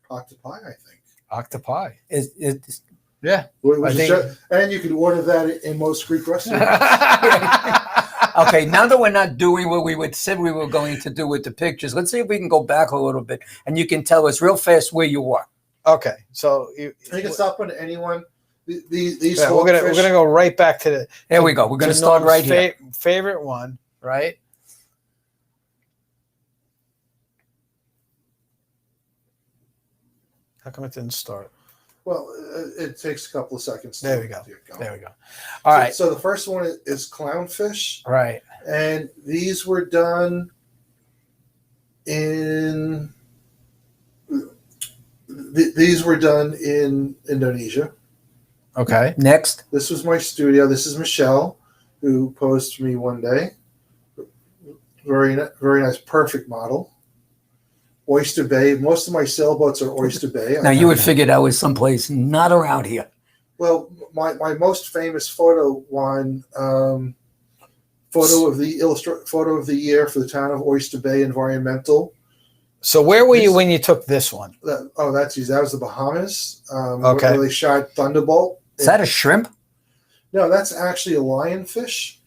Octopi, I think. Octopi. It's Yeah. And you can order that in most Greek restaurants. okay, now that we're not doing what we said we were going to do with the pictures, let's see if we can go back a little bit, and you can tell us real fast where you are. Okay, so You can stop on anyone. These yeah, we're gonna go right back to the. There we go. We're going to start right here. Favorite one, right? How come it didn't start? Well, it takes a couple of seconds. There we go. There we go. All right. So the first one is clownfish. Right. And these were done in Indonesia. Okay. Next. This was my studio. This is Michelle, who posed for me one day. Very nice, perfect model. Oyster Bay. Most of my sailboats are Oyster Bay. Now you would figure that was someplace not around here. Well, my most famous photo one, photo of the year for the town of Oyster Bay Environmental. So where were you when you took this one? That's easy. That was the Bahamas. Okay. Where they shot Thunderbolt. Is that a shrimp? No, that's actually a lionfish.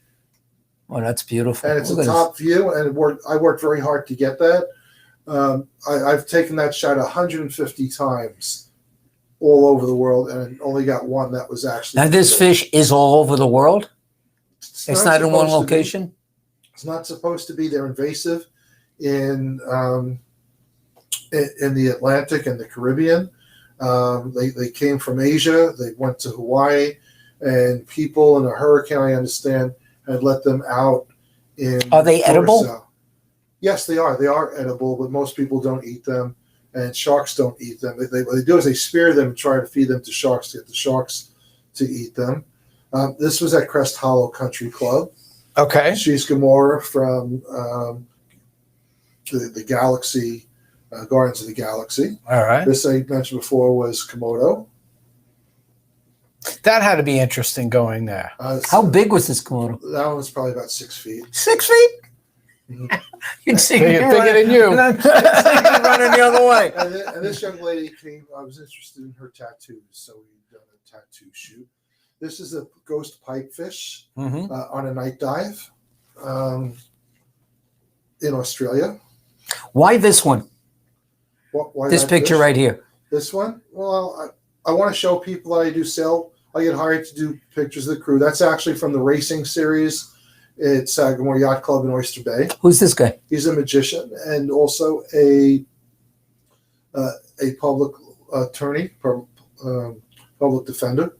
Oh, that's beautiful. And it's Look a at top view, and I worked very hard to get that. I've taken that shot 150 times all over the world, and only got one that was actually. Now this fish is all over the world? It's not in one location? It's not supposed to be. They're invasive in the Atlantic and the Caribbean. They came from Asia. They went to Hawaii, and people in a hurricane, I understand, had let them out. Are they edible? Curacao. Yes, they are. They are edible, but most people don't eat them, and sharks don't eat them. What they do is they spear them and try to feed them to sharks to get the sharks to eat them. This was at Crest Hollow Country Club. Okay. She's Gamora from the Galaxy, Guardians of the Galaxy. All right. This I mentioned before was Komodo. That had to be interesting going there. How big was this Komodo? That one was probably about 6 feet. 6 feet? Mhm. You'd see Bigger than you. running the other way. And this young lady came. I was interested in her tattoos, so we done a tattoo shoot. This is a ghost pipefish on a night dive in Australia. Why this one? Why This that picture fish? right here. This one? Well, I want to show people that I do sell. I get hired to do pictures of the crew. That's actually from the racing series It's Sagamore Yacht Club in Oyster Bay. Who's this guy? He's a magician and also a public attorney, public defender.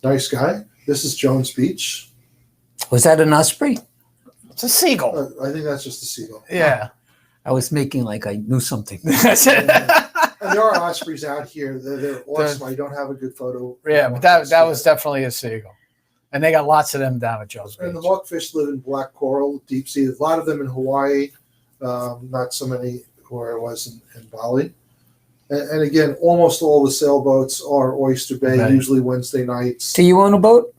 Nice guy. This is Jones Beach. Was that an osprey? It's a seagull. I think that's just a seagull. Yeah. I was making like I knew something. That's it. And there are ospreys out here. They're awesome. I don't have a good photo. Yeah, but that was definitely a seagull. And they got lots of them down at Jones Beach. And the hawkfish live in black coral, deep sea. A lot of them in Hawaii, not so many where I was in Bali. And again, almost all the sailboats are Oyster Bay, Right. usually Wednesday nights. Do you own a boat?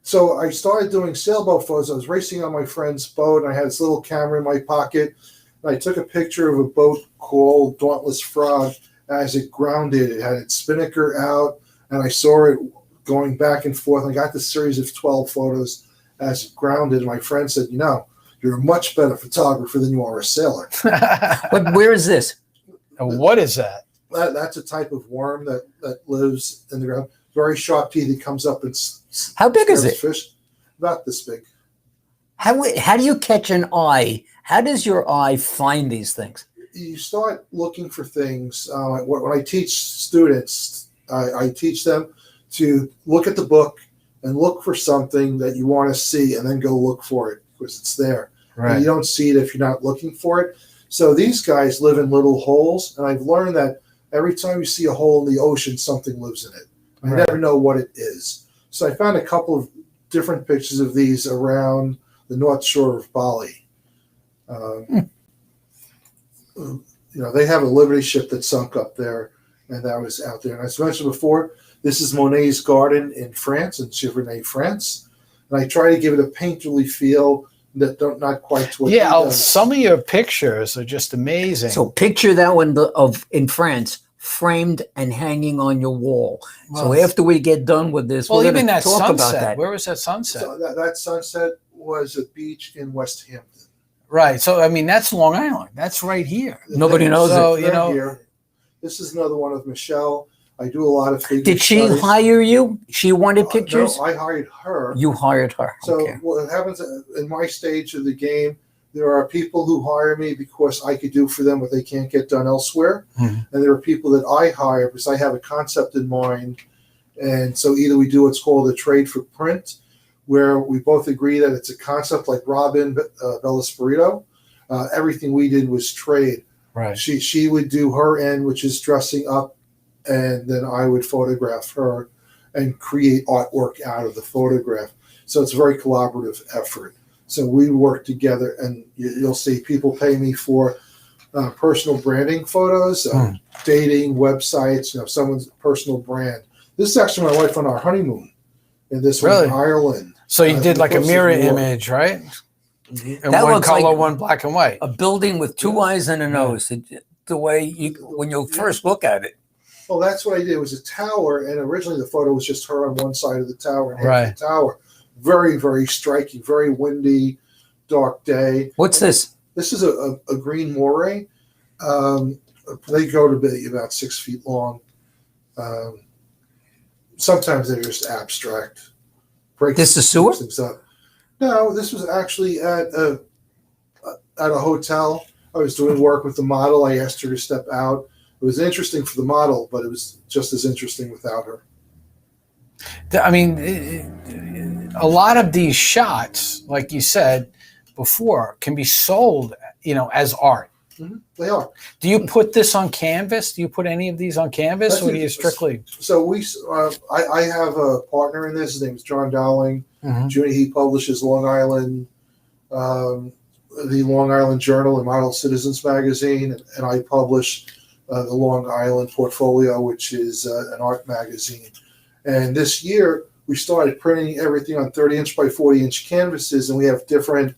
So I started doing sailboat photos. I was racing on my friend's boat, and I had this little camera in my pocket. And I took a picture of a boat called Dauntless Frog as it grounded. It had its spinnaker out, and I saw it going back and forth. I got this series of 12 photos as it grounded. And my friend said, you're a much better photographer than you are a sailor. But where is this? What is that? That's a type of worm that lives in the ground. Very sharp teeth. It comes up and How big is it? fish. About this big. How do you catch an eye? How does your eye find these things? You start looking for things. When I teach students, I teach them to look at the book and look for something that you want to see and then go look for it because it's there. And you don't see it if you're not looking for it. So these guys live in little holes, and I've learned that every time you see a hole in the ocean, something lives in it. I never know what it is. So I found a couple of different pictures of these around the north shore of Bali. They have a Liberty ship that sunk up there, and that was out there. And as I mentioned before, this is Monet's garden in France, in Giverny, France. And I try to give it a painterly feel that not quite to what he does. Some of your pictures are just amazing. So picture that one in France, framed and hanging on your wall. So after we get done with this, we're even going to that talk sunset. about that. Where was that sunset? So that sunset was a beach in West Hampton. Right. So that's Long Island. That's right here. Nobody knows So it. Here. This is another one of Michelle. I do a lot of figure Did she studies. hire you? She wanted pictures? No, I hired her. You hired her. So Okay. what happens in my stage of the game, there are people who hire me because I could do for them what they can't get done elsewhere. Mhm. And there are people that I hire because I have a concept in mind. And so either we do what's called a trade for print, where we both agree that it's a concept like Robin Bellisperito. Everything we did was trade. Right. She would do her end, which is dressing up, and then I would photograph her and create artwork out of the photograph. So it's a very collaborative effort. So we work together, and you'll see people pay me for personal branding photos, dating websites, someone's personal brand. This is actually my wife on our honeymoon, and this was in Ireland. So you did like a mirror War. image, right? And That one looks color, like one black and white. a building with two eyes and a nose. The way when you first look at it. Well, that's what I did. It was a tower, and originally the photo was just her on one side of the tower and half Right. the tower. Very, very striking, very windy, dark day. What's this? This is a green moray. They go to be about 6 feet long. Sometimes they're just abstract. This is sewer? Things up. No, this was actually at a hotel. I was doing work with the model. I asked her to step out. It was interesting for the model, but it was just as interesting without her. A lot of these shots, like you said before, can be sold, as art. Mm-hmm. They are. Do you put this on canvas? Do you put any of these on canvas, or do you strictly? So I have a partner in this. His name is John Dowling. Mhm. He publishes Long Island, the Long Island Journal and Model Citizens magazine, and I publish the Long Island Portfolio, which is an art magazine. And this year we started printing everything on 30-inch by 40-inch canvases, and we have different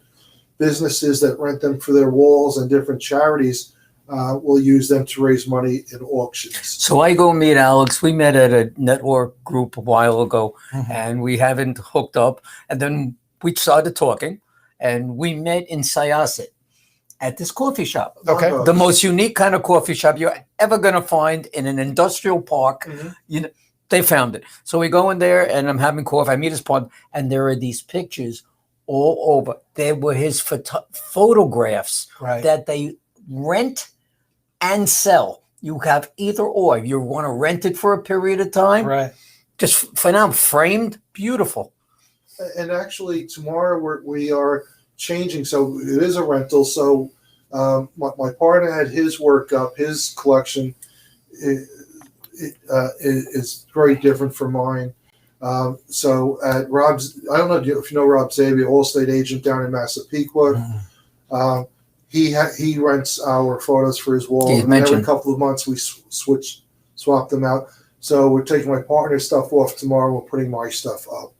businesses that rent them for their walls, and different charities will use them to raise money in auctions. So I go meet Alex. We met at a network group a while ago, and we haven't hooked up. And then we started talking, and we met in Syosset at this coffee shop. Okay. The most unique kind of coffee shop you're ever going to find in an industrial park. They found it. So we go in there, and I'm having coffee. I meet his partner, and there are these pictures all over. They were his photographs Right. that they rent and sell. You have either or. You want to rent it for a period of time, Right. just for now, framed, beautiful. And actually, tomorrow we are changing. So it is a rental. So my partner had his work up. His collection is very different from mine. So at Rob's, I don't know if you know Rob Zabia, Allstate agent down in Massapequa. He rents our photos for his wall, and every couple of months we swap them out. So we're taking my partner's stuff off tomorrow. We're putting my stuff up.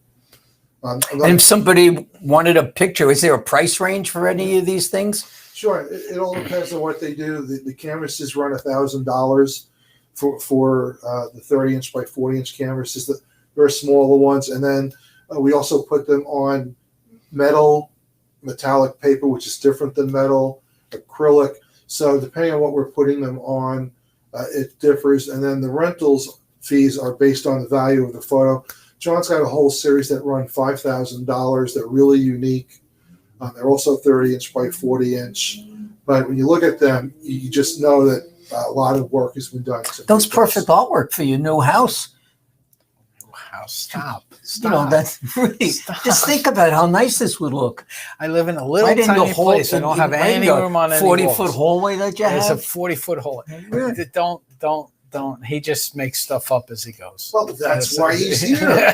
And if somebody wanted a picture, is there a price range for any of these things? Sure, it all depends on what they do. The canvases run $1,000 for the 30-inch by 40-inch canvases. They're smaller ones, and then we also put them on metallic paper, which is different than metal, acrylic. So depending on what we're putting them on, it differs. And then the rentals fees are based on the value of the photo. John's got a whole series that run $5,000. They're really unique. They're also 30-inch by 40-inch. But when you look at them, you just know that a lot of work has been done. Those perfect artwork for your new house. Wow, stop. You know, that's really, just think about how nice this would look. I live in a little tiny place. I don't have any room on any 40-foot hallway that you have. It's a 40-foot hallway. Don't. He just makes stuff up as he goes. Well, that's why he's here.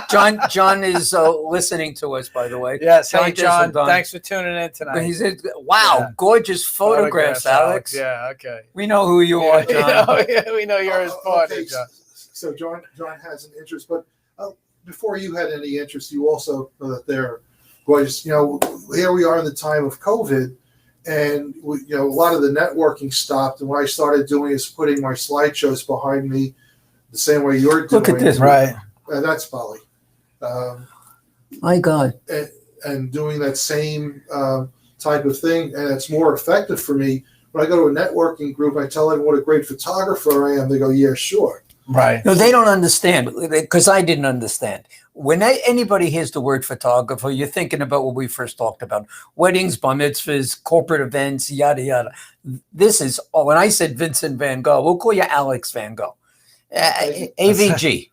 John is listening to us, by the way. Yes. Hey, John. Thanks for tuning in tonight. He said, wow, gorgeous photographs, Alex. Yeah, okay. We know who you are, John. We know you're his partner, Okay, John. So John has an interest, but before you had any interest, you also know that there was, here we are in the time of COVID, and a lot of the networking stopped. And what I started doing is putting my slideshows behind me, the same way you're doing. Look at this, right? That's Polly. My God. And doing that same type of thing, and it's more effective for me. When I go to a networking group, I tell them what a great photographer I am. They go, "Yeah, sure." Right. No, they don't understand, because I didn't understand. When anybody hears the word photographer, you're thinking about what we first talked about: weddings, bar mitzvahs, corporate events, yada yada. This is when I said Vincent Van Gogh, we'll call you Alex Van Gogh, AVG.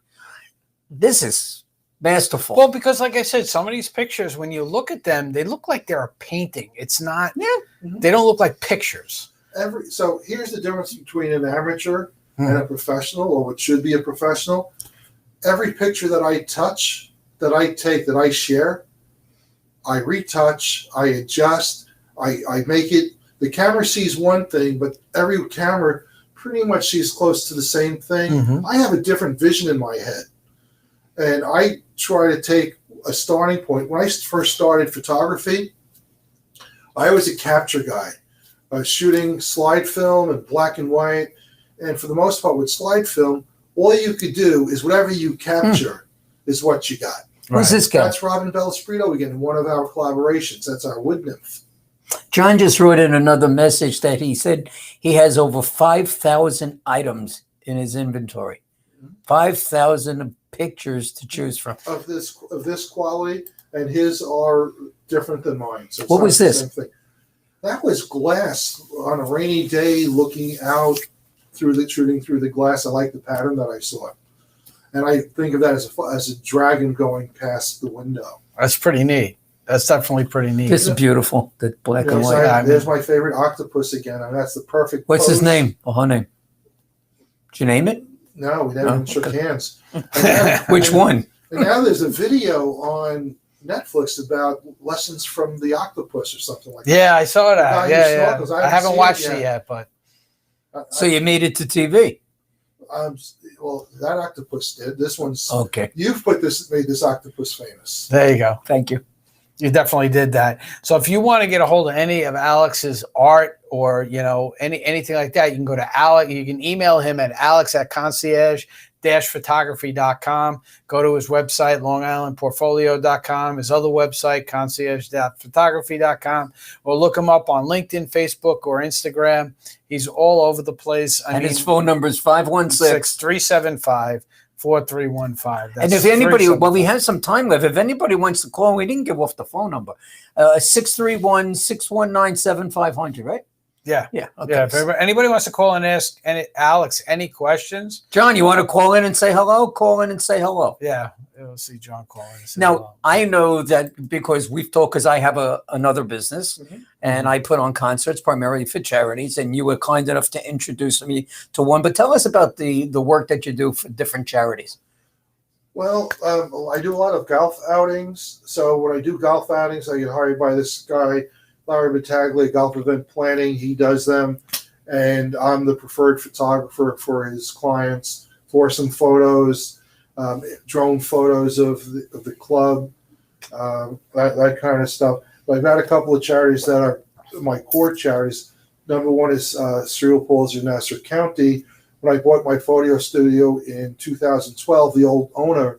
This is masterful. Well, because like I said, some of these pictures, when you look at them, they look like they're a painting. It's not. Yeah. They don't look like pictures. So here's the difference between an amateur and a professional, or what should be a professional. Every picture that I touch, that I take, that I share, I retouch, I adjust, I make it. The camera sees one thing, but every camera pretty much sees close to the same thing. Mm-hmm. I have a different vision in my head. And I try to take a starting point. When I first started photography, I was a capture guy. I was shooting slide film and black and white. And for the most part, with slide film, all you could do is whatever you capture is what you got. Who's this guy? That's Robin Bellesprito again in one of our collaborations. That's our wood nymph. John just wrote in another message that he said he has over 5,000 items in his inventory. 5,000 pictures to choose from. Of this quality, and his are different than mine. So what was this? Same thing. That was glass on a rainy day, looking out shooting through the glass. I like the pattern that I saw, and I think of that as a dragon going past the window. That's pretty neat. That's definitely pretty neat. This is beautiful. The black and white. There's my favorite octopus again, and that's the perfect. What's his name? Or her name? Did you name it? No, we never even shook hands. Which one? And now there's a video on Netflix about lessons from the octopus or something like that. Yeah, I saw that. Yeah. I haven't watched it yet, but. So you made it to TV? Well, that octopus did. This one's okay. You've made this octopus famous. There you go. Thank you. You definitely did that. So if you want to get a hold of any of Alex's art or anything like that, you can go to Alex. You can email him at alex@concierge-photography.com. Go to his website, longislandportfolio.com, his other website, concierge-photography.com, or look him up on LinkedIn, Facebook, or Instagram. He's all over the place. His phone number is 516-375 4315. And if anybody, well, we have some time left. If anybody wants to call, we didn't give off the phone number. 631-619-7500, right? Yeah. Yeah. Okay. Yeah. If anybody wants to call and ask Alex any questions. John, you want to call in and say hello? Call in and say hello. Yeah. We'll see John calling. Now, I know that because we've talked, because I have another business and I put on concerts primarily for charities, and you were kind enough to introduce me to one. But tell us about the work that you do for different charities. Well, I do a lot of golf outings. So when I do golf outings, I get hired by this guy, Larry Battaglia, Golf Event Planning. He does them, and I'm the preferred photographer for his clients for some photos. Drone photos of the club, that kind of stuff. But I've got a couple of charities that are my core charities. Number one is Cerebral Palsy in Nassau County. When I bought my photo studio in 2012, the old owner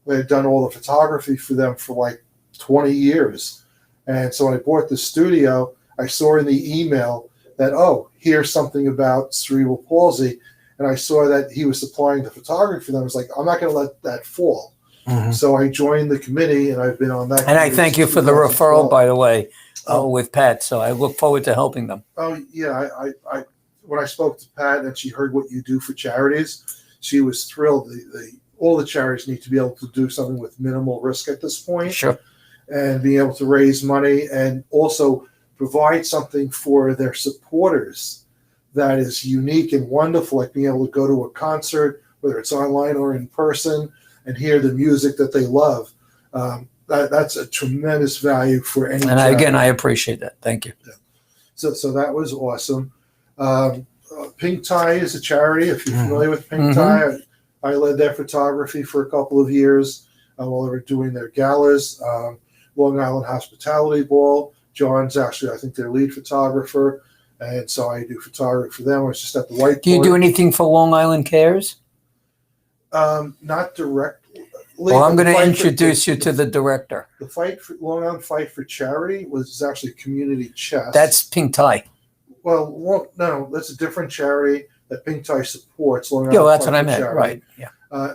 had done all the photography for them for like 20 years. And so when I bought the studio, I saw in the email that, oh, here's something about cerebral palsy. And I saw that he was supplying the photography for them. I was like, I'm not going to let that fall. So I joined the committee, and I've been on that. And I thank you for the referral, by the way, with Pat. So I look forward to helping them. Oh, yeah. I when I spoke to Pat and she heard what you do for charities, she was thrilled. All the charities need to be able to do something with minimal risk at this point. Sure. And being able to raise money and also provide something for their supporters that is unique and wonderful, like being able to go to a concert, whether it's online or in person, and hear the music that they love. That's a tremendous value for any. And again, I appreciate that. Thank you. Yeah. So that was awesome. Pink Tie is a charity. If you're familiar with Pink Tie, I led their photography for a couple of years while they were doing their galas. Long Island Hospitality Ball. John's actually, I think, their lead photographer. And so I do photography for them. I was just at the whiteboard. Do you do anything for Long Island Cares? Not directly. Well, I'm going to introduce you to the director. The fight for Long Island Fight for Charity was actually community chess. That's Pink Tie. Well, no, that's a different charity that Pink Tie supports. Long Island Yeah, well, that's Fight what I for meant. Charity. Right. Yeah.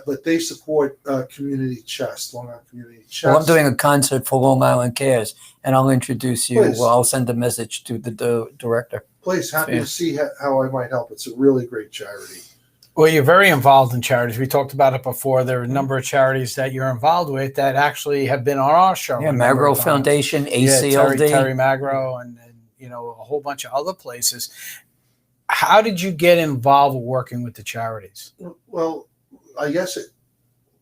But they support community chess, Long Island Community Chess. Well, I'm doing a concert for Long Island Cares, and I'll introduce you. Please. Well, I'll send a message to the director. Please, happy to see how I might help. It's a really great charity. Well, you're very involved in charities. We talked about it before. There are a number of charities that you're involved with that actually have been on our show. Yeah, Magro Foundation, ACLD. Terry Magro, and a whole bunch of other places. How did you get involved working with the charities? Well, I guess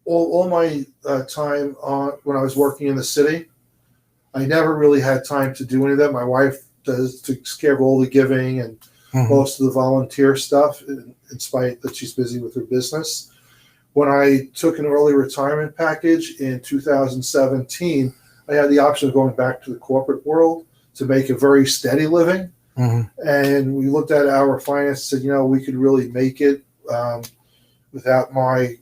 all my time when I was working in the city, I never really had time to do any of that. My wife takes care of all the giving and most of the volunteer stuff, in spite that she's busy with her business. When I took an early retirement package in 2017, I had the option of going back to the corporate world to make a very steady living. And we looked at our finances and said, we could really make it without my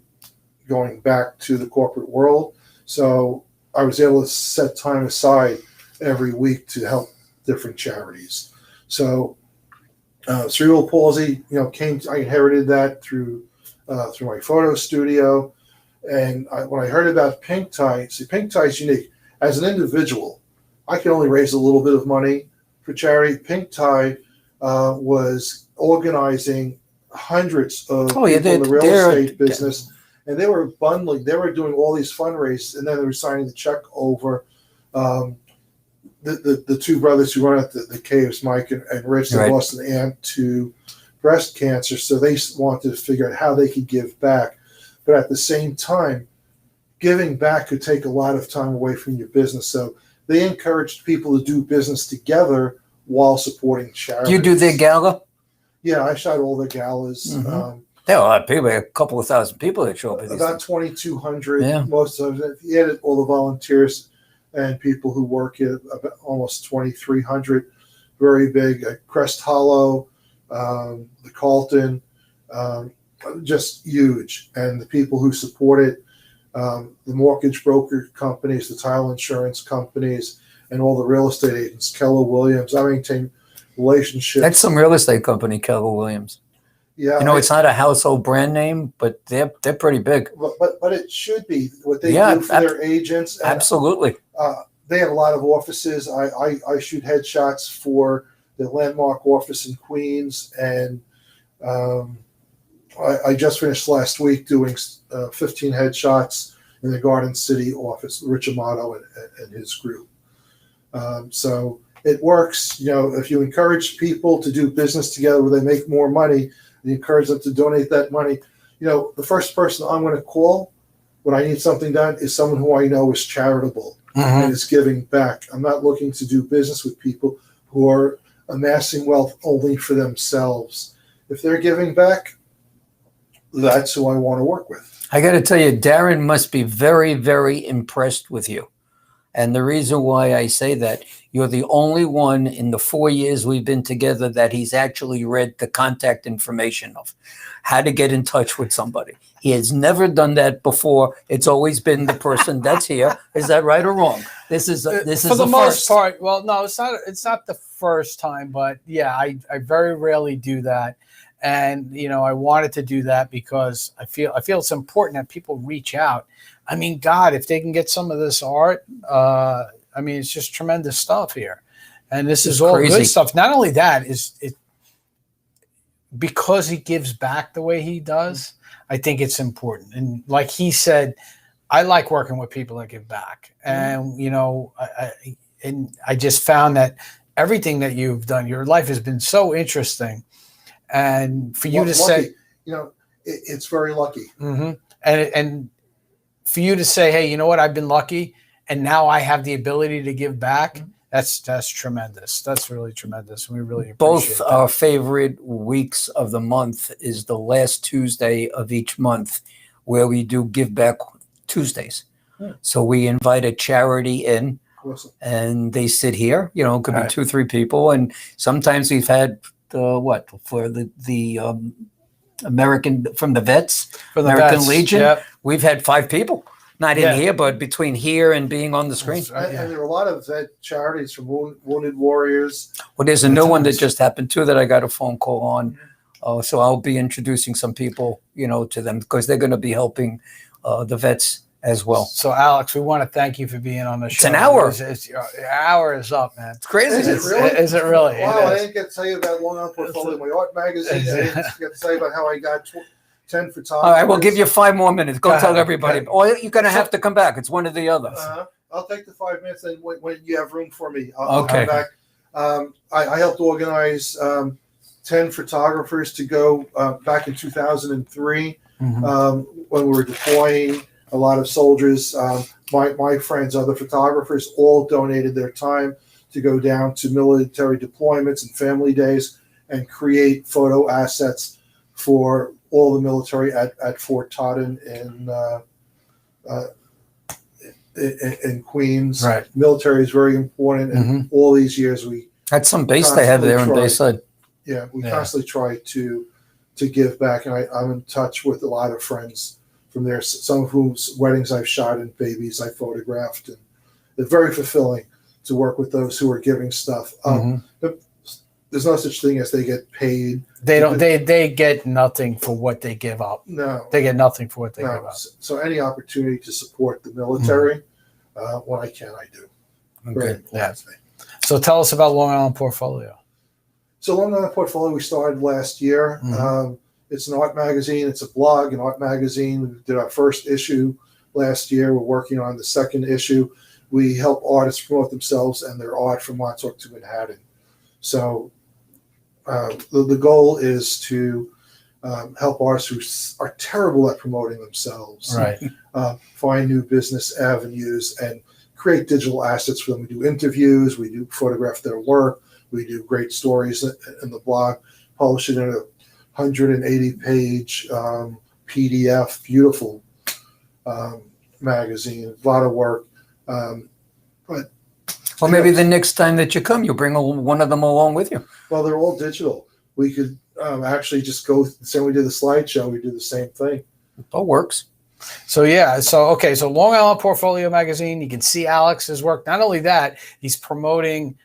going back to the corporate world. So I was able to set time aside every week to help different charities. So cerebral palsy, I inherited that through my photo studio. And when I heard about Pink Tie, Pink Tie is unique. As an individual, I could only raise a little bit of money for charity. Pink Tie was organizing hundreds of people in the real estate business, and they were bundling. They were doing all these fundraisers, and then they were signing the check over. The two brothers who run at the caves, Mike and Rich, they lost an aunt to breast cancer, so they wanted to figure out how they could give back. But at the same time, giving back could take a lot of time away from your business. So they encouraged people to do business together while supporting charities. You do their gala? Yeah, I shot all the galas. There are a lot of people, a couple of thousand people that show up. About 2,200. Yeah. Most of it. If you added all the volunteers and people who work at about almost 2,300. Very big. Crest Hollow, the Carlton, just huge. And the people who support it, the mortgage broker companies, the title insurance companies, and all the real estate agents, Keller Williams. I maintain relationships. That's some real estate company, Keller Williams. Yeah, You know, it's not a household brand name, but they're pretty big. but it should be what they Yeah, do for their agents. And, Absolutely. they have a lot of offices. I shoot headshots for the Landmark office in Queens, and I just finished last week doing 15 headshots in the Garden City office, Rich Amato and his group. So it works. You know, if you encourage people to do business together where they make more money, you encourage them to donate that money. You know, the first person I'm going to call when I need something done is someone who I know is charitable and is giving back. I'm not looking to do business with people who are amassing wealth only for themselves. If they're giving back, that's who I want to work with. I got to tell you, Darren must be very, very impressed with you. And the reason why I say that, you're the only one in the 4 years we've been together that he's actually read the contact information of, how to get in touch with somebody. He has never done that before. It's always been the person that's here. Is that right or wrong? This is For the the most first. part. Well, no, it's not. It's not the first time, but yeah, I very rarely do that. And you know, I wanted to do that because I feel it's important that people reach out. I mean, God, if they can get some of this art, I mean, it's just tremendous stuff here, and this is all crazy. good stuff. Not only that, is it because he gives back the way he does. I think it's important, and like he said, I like working with people that give back, and you know, I just found that everything that you've done, your life has been so interesting. And for you to say, you know, it's very lucky. And for you to say, hey, you know what, I've been lucky, and now I have the ability to give back. That's tremendous. That's really tremendous. We really appreciate Both that. our favorite weeks of the month is the last Tuesday of each month, where we do Give Back Tuesdays. So we invite a charity in, Awesome. and they sit here. You know, it could be Right. 2-3 people, and sometimes we've had for the American from the vets, For the American vets, Legion. yep. We've had 5 people, not Yeah. in here, but between here and being on the screen. That's right, yeah. And there are a lot of vet charities from Wounded Warriors. Well, there's a new one that times. just happened too that I got a phone call on. So I'll be introducing some people, you know, to them because they're going to be helping the vets as well. So, Alex, we want to thank you for being on the show. an hour. Your hour is up, man. It's crazy. Is it really? Is it really? Wow, It I is. didn't get to tell you about Long Island Portfolio, my art magazine. I didn't get to tell you about how I got 10 photographers. All right, we'll give you 5 more minutes. Go Go tell ahead. everybody. Or you're going to have to come back. It's one or the other. I'll take the 5 minutes, and when you have room for me, I'll Okay. come back. I helped organize 10 photographers to go back in 2003 when we were deploying a lot of soldiers. My friends, other photographers, all donated their time to go down to military deployments and family days and create photo assets for all the military at Fort Totten in Queens. Right. Military is very important, and all these years we That's some base they have there in Bayside. constantly try to give back, and I'm in touch with a lot of friends from there, some of whose weddings I've shot and babies I photographed, and it's very fulfilling to work with those who are giving stuff. There's no such thing as they get paid. They don't. They get nothing for what they give up. No, They get nothing for what they give no. up. So any opportunity to support the military, when I can, I do. Very Okay. important thing. So tell us about Long Island Portfolio. So Long Island Portfolio we started last year. It's an art magazine. It's a blog, an art magazine. We did our first issue last year. We're working on the second issue. We help artists promote themselves and their art from Montauk to Manhattan. So the goal is to help artists who are terrible at promoting themselves, Right. find new business avenues and create digital assets for them. We do interviews, we do photograph their work, we do great stories in the blog, publish it in a 180-page PDF, beautiful magazine, a lot of work. Well, maybe the next time that you come, you'll bring one of them along with you. Well, they're all digital. We could actually just go, say we did the slideshow, we do the same thing. That works. So yeah, so Long Island Portfolio magazine. You can see Alex's work. Not only that, he's promoting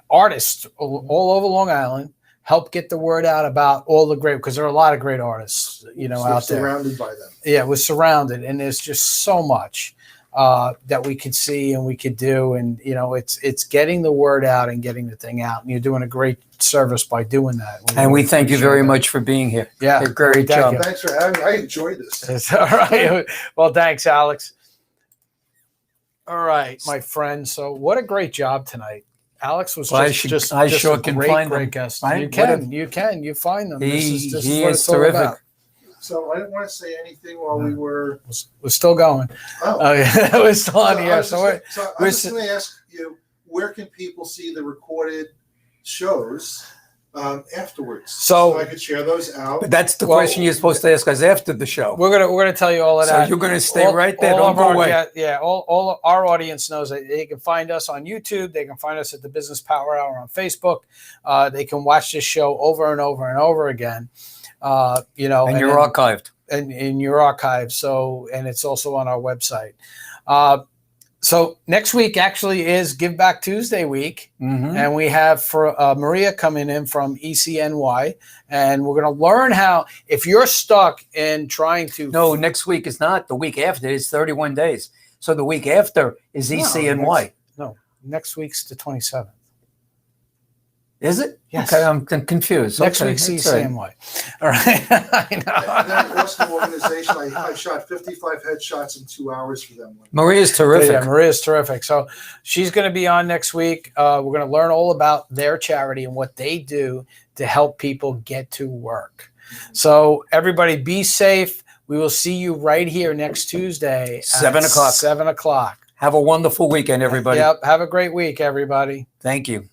artists all over Long Island, help get the word out about all the great, because there are a lot of great artists, you know, We're out there. surrounded by them. Yeah, we're surrounded, and there's just so much that we could see and we could do, and you know, it's getting the word out and getting the thing out, and you're doing a great service by doing that. And we thank you appreciate very that. much for being here. Yeah, A great thank job. you. Thanks for having me. I enjoyed this. It's all right. Well, thanks, Alex. All right, my friend. So, what a great job tonight. Alex was Well, I just sure a can great, find great them, guest. right? You find them. He this is what it's all terrific. about. So I didn't want to say anything while we were. We're still going. Oh, Yeah, we're still on here. I So, was we're just going to ask you, where can people see the recorded shows afterwards? So I could share those out. But that's the Well, question you're supposed to ask us after the show. we're gonna tell you all of So that. you're going to stay All- right there. all Don't of go our away. all of our audience knows that they can find us on YouTube. They can find us at the Business Power Hour on Facebook. They can watch this show over and over and over again. You know, And you're then- archived. and in your archive. So, and it's also on our website. So next week actually is Give Back Tuesday week. Mhm. And we have for Maria coming in from ECNY, and we're going to learn how, if you're stuck in trying to, No, next week is not. The week after is 31 days. So the week after is ECNY. next week's the 27th. Is it? Yes. Okay, I'm confused. Next Okay, week's that's all right. ECNY. All right. I And know. then awesome organization. I shot 55 headshots in 2 hours for them. Maria's terrific. Yeah, Maria's terrific. So she's going to be on next week. We're going to learn all about their charity and what they do to help people get to work. So everybody be safe. We will see you right here next Tuesday. 7 o'clock. 7 o'clock. Have a wonderful weekend, everybody. Yep. Have a great week, everybody. Thank you.